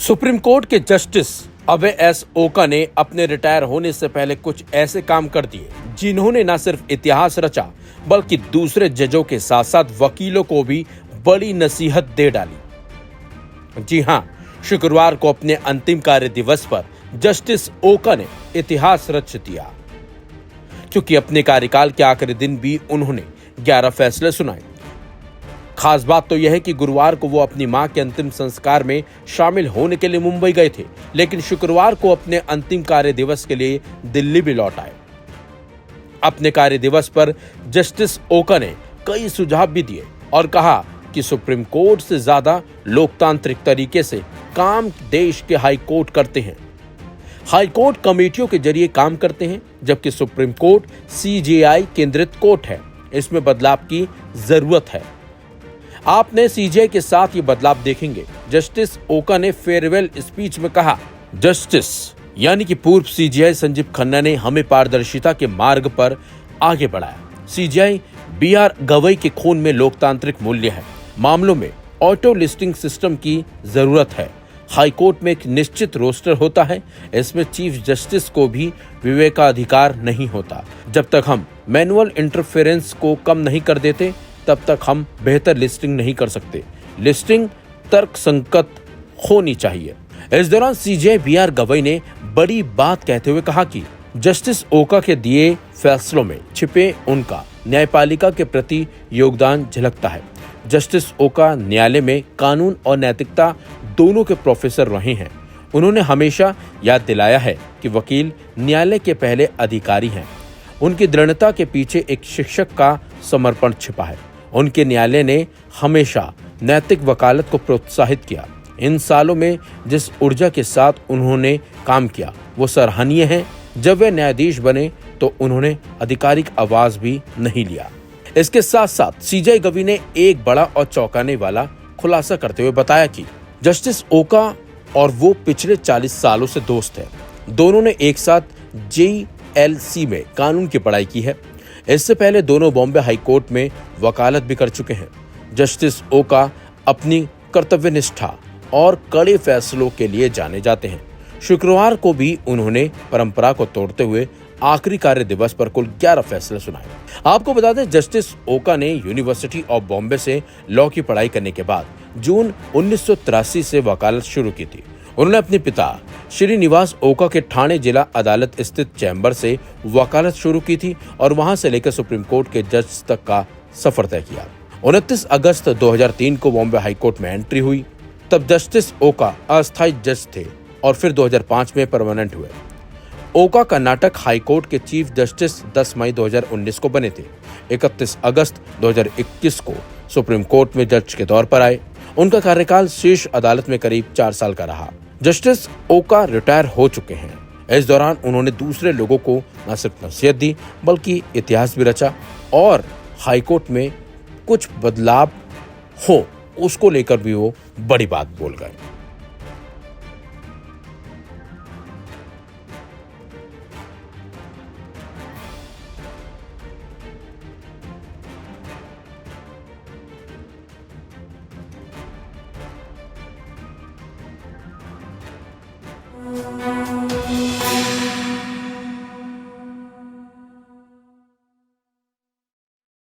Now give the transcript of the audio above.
Supreme court के justice अभय S ओका ने अपने रिटायर होने से पहले कुछ ऐसे काम कर दिए जिन्होंने न सिर्फ इतिहास रचा बल्कि दूसरे जजों के साथ साथ वकीलों को भी बड़ी नसीहत दे डाली। जी हां, शुक्रवार को अपने अंतिम कार्य दिवस पर जस्टिस ओका ने इतिहास रच दिया, क्योंकि अपने कार्यकाल के आखिरी दिन भी उन्होंने 11 फैसले सुनाए। खास बात तो यह है कि गुरुवार को वो अपनी मां के अंतिम संस्कार में शामिल होने के लिए मुंबई गए थे, लेकिन शुक्रवार को अपने अंतिम कार्य दिवस के लिए दिल्ली भी लौट आए। अपने कार्य दिवस पर जस्टिस ओका ने कई सुझाव भी दिए और कहा कि सुप्रीम कोर्ट से ज्यादा लोकतांत्रिक तरीके से काम देश के हाई कोर्ट करते हैं। हाई कोर्ट कमेटियों के जरिए काम करते हैं, जबकि सुप्रीम कोर्ट सीजेआई केंद्रित कोर्ट है। इसमें बदलाव की जरूरत है। आपने सीजेआई के साथ ये बदलाव देखेंगे। जस्टिस ओका ने फेयरवेल स्पीच में कहा, जस्टिस यानी कि पूर्व सीजेआई संजीव खन्ना ने हमें पारदर्शिता के मार्ग पर आगे बढ़ाया। सीजेआई बीआर गवई के खून में लोकतांत्रिक मूल्य है। मामलों में ऑटो लिस्टिंग सिस्टम की जरूरत है। हाई कोर्ट में एक निश्चित रोस्टर होता है। इसमें चीफ जस्टिस को भी विवेकाधिकार नहीं होता। जब तक हम मैनुअल इंटरफेरेंस को कम नहीं कर देते तब तक हम बेहतर लिस्टिंग नहीं कर सकते। लिस्टिंग तर्क संगत होनी चाहिए। इस दौरान सीजेआई बीआर गवई ने बड़ी बात कहते हुए कहा कि जस्टिस ओका के दिए फैसलों में छिपे उनका न्यायपालिका के प्रति योगदान झलकता है। जस्टिस ओका न्यायालय में कानून और नैतिकता दोनों के प्रोफेसर रहे हैं। उन्होंने हमेशा याद दिलाया है कि वकील न्यायालय के पहले अधिकारी हैं। उनकी दृढ़ता के पीछे एक शिक्षक का समर्पण छिपा है। उनके न्यायालय ने हमेशा नैतिक वकालत को प्रोत्साहित किया। इन सालों में जिस ऊर्जा के साथ उन्होंने काम किया वो सराहनीय है। जब वे न्यायाधीश बने तो उन्होंने आधिकारिक आवाज भी नहीं लिया। इसके साथ साथ सीजेआई गवई ने एक बड़ा और चौंकाने वाला खुलासा करते हुए बताया कि जस्टिस ओका और वो पिछले 40 सालों से दोस्त हैं। दोनों ने एक साथ JLC में कानून की पढ़ाई की है। इससे पहले दोनों बॉम्बे हाई कोर्ट में वकालत भी कर चुके हैं। जस्टिस ओका अपनी कर्तव्यनिष्ठा और कड़े फैसलों के लिए जाने जाते हैं। शुक्रवार को भी उन्होंने परंपरा को तोड़ते हुए आखिरी कार्य दिवस पर कुल 11 फैसले सुनाए। आपको बता दें, जस्टिस ओका ने यूनिवर्सिटी ऑफ बॉम्बे से लॉ की पढ़ाई करने के बाद जून 1983 से वकालत शुरू की थी। उन्होंने अपने पिता श्रीनिवास ओका के ठाणे जिला अदालत स्थित चैम्बर से वकालत शुरू की थी और वहां से लेकर सुप्रीम कोर्ट के जज तक का सफर तय किया। 29 अगस्त 2003 को बॉम्बे हाई कोर्ट में एंट्री हुई। तब जस्टिस ओका अस्थायी जज थे और फिर 2005 में परमानेंट हुए। ओका कर्नाटक हाई कोर्ट के चीफ जस्टिस 10 मई 2019 को बने थे। 31 अगस्त 2021 को सुप्रीम कोर्ट में जज के तौर पर आए। उनका कार्यकाल शीर्ष अदालत में करीब 4 साल का रहा। जस्टिस ओका रिटायर हो चुके हैं। इस दौरान उन्होंने दूसरे लोगों को न सिर्फ नसीहत दी बल्कि इतिहास भी रचा और हाईकोर्ट में कुछ बदलाव हो उसको लेकर भी वो बड़ी बात बोल गए।